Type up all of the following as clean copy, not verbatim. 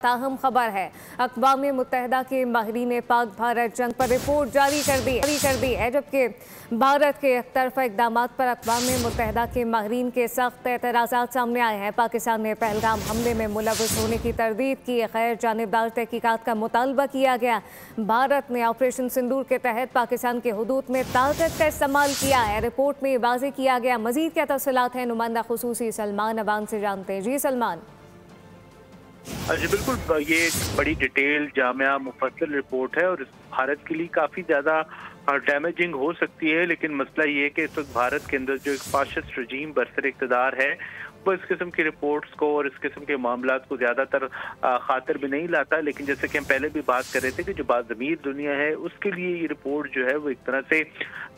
ताहम खबर है अक़वाम मुत्तहिदा के माहिरीन ने पाक भारत जंग पर रिपोर्ट जारी कर दी है, जबकि भारत के एक तरफा इक़दाम पर अक़वाम मुत्तहिदा के माहिरीन के सख्त एतराज़ात सामने आए हैं। पाकिस्तान ने पहलगाम हमले में मुलव्वस होने की तरदीद की, गैर जानिबदार तहकीकात का मुतालबा किया गया। भारत ने ऑपरेशन सिंदूर के तहत पाकिस्तान के हुदूद में ताकत का इस्तेमाल किया है। रिपोर्ट में वाज़ेह किया गया। मज़ीद क्या तफ़सीलात हैं, नुमाइंदा खुसूसी सलमान अबान से जानते हैं। जी सलमान। जी बिल्कुल, ये एक बड़ी डिटेल जामिया मुफस्सल रिपोर्ट है और भारत के लिए काफ़ी ज़्यादा डैमेजिंग हो सकती है। लेकिन मसला ये है कि इस वक्त भारत के अंदर जो एक फाशिस्ट रजीम बरसर इक़्तिदार है वो इस किस्म की रिपोर्ट्स को और इस किस्म के मामलात को ज़्यादातर खातिर भी नहीं लाता। लेकिन जैसे कि हम पहले भी बात कर रहे थे कि जो बाज़मीर दुनिया है उसके लिए ये रिपोर्ट जो है वो एक तरह से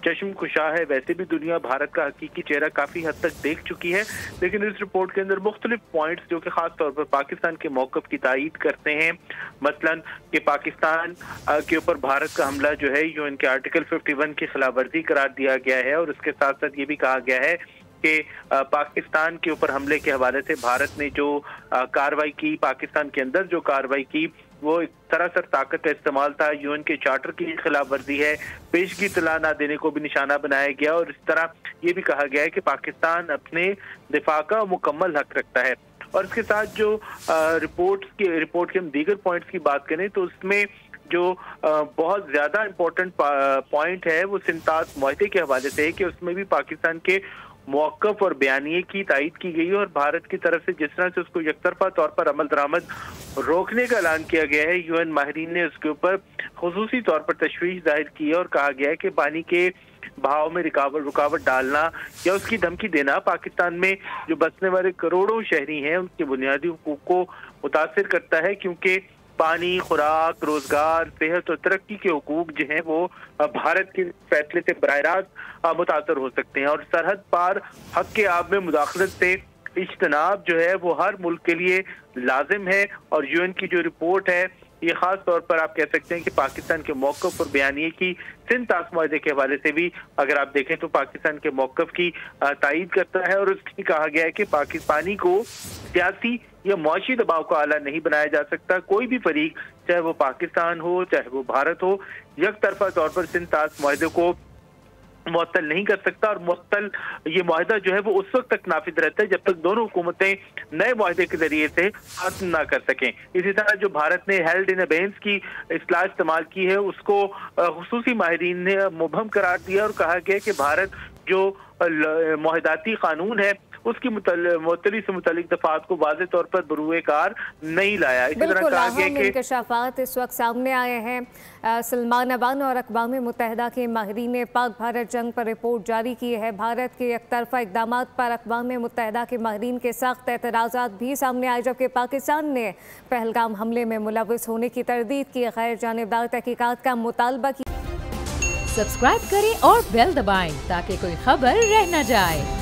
चश्म कुशा है। वैसे भी दुनिया भारत का हकीकी चेहरा काफ़ी हद तक देख चुकी है, लेकिन इस रिपोर्ट के अंदर मुख्तलिफ पॉइंट्स जो कि ख़ास तौर पर पाकिस्तान के मौक़िफ़ की तायीद करते हैं, मसलन कि पाकिस्तान के ऊपर भारत का हमला जो है यूएन के आर्टिकल 51 की खिलाफवर्जी करार दिया गया है। और उसके साथ साथ ये भी कहा गया है कि पाकिस्तान के ऊपर हमले के हवाले से भारत ने जो कार्रवाई की, पाकिस्तान के अंदर जो कार्रवाई की वो एक सरासर ताकत का इस्तेमाल था, यूएन के चार्टर की खिलाफ वर्जी है, पेशगी इत्तला न देने को भी निशाना बनाया गया। और इस तरह ये भी कहा गया है कि पाकिस्तान अपने दिफा का मुकम्मल हक रखता है। और इसके साथ जो रिपोर्ट के हम दीगर पॉइंट्स की बात करें तो उसमें जो बहुत ज़्यादा इम्पोर्टेंट पॉइंट है वो सिंतास मुआहदे के हवाले से है कि उसमें भी पाकिस्तान के मौक़िफ़ और बयानिए की तायीद की गई है और भारत की तरफ से जिस तरह से उसको यकतरफा तौर पर अमल दरामद रोकने का ऐलान किया गया है, यूएन माहिरीन ने उसके ऊपर खुसूसी तौर पर तशवीश जाहिर की है और कहा गया है कि पानी के भाव में रुकावट डालना या उसकी धमकी देना पाकिस्तान में जो बसने वाले करोड़ों शहरी हैं उनके बुनियादी हुकूक को मुतासिर करता है, क्योंकि पानी, खुराक, रोजगार, सेहत और तरक्की के हुकूक जो हैं वो भारत के फैसले से बराह रास्त मुतासर हो सकते हैं। और सरहद पार हक के आब में मुदाखलत से इज्तनाब जो है वो हर मुल्क के लिए लाजिम है। और यूएन की जो रिपोर्ट है ये खास तौर पर आप कह सकते हैं कि पाकिस्तान के मौक़िफ़ और बयानिए की सिंतास मुआहदे के हवाले से भी अगर आप देखें तो पाकिस्तान के मौक़िफ़ की तायीद करता है। और उसमें कहा गया है कि पाकिस्तानी को सियासी या मुआशी दबाव का आला नहीं बनाया जा सकता। कोई भी फरीक, चाहे वो पाकिस्तान हो चाहे वो भारत हो, एक तरफा तौर पर सिंतास मुआहदे को मुअत्तल नहीं कर सकता। और मुअत्तल ये मुआहदा जो है वो उस वक्त तक नाफिज रहता है जब तक दोनों हुकूमतें नए मुआहदे के जरिए से खत्म ना कर सकें। इसी तरह जो भारत ने हेल्ड इन अबेंस की इस्लाह इस्तेमाल की है उसको खुसूसी माहिरीन ने मुबहम करार दिया और कहा गया कि भारत जो मुआहदाती कानून है उसकी मुअत्तली से मुतल्लिक दफात को वाज़े तौर पर बरूए कार नहीं लाया। इसी तरह कहा गया कि इंकशाफात इस वक्त सामने आए हैं। सलमान अबान और अक़वाम मुत्तहिदा के माहिरीन ने पाक भारत जंग पर रिपोर्ट जारी की है। भारत के एक तरफा इक़दाम पर अक़वाम मुत्तहिदा के माहिरीन के सख्त एतराज़ात भी सामने आए, जबकि पाकिस्तान ने पहलगाम हमले में मुलव्वस होने की तरदीद की, गैर जानिबदार तहकीकात का मुतालबा किया। सब्सक्राइब करें और बेल दबाएं ताकि कोई खबर रह न जाए।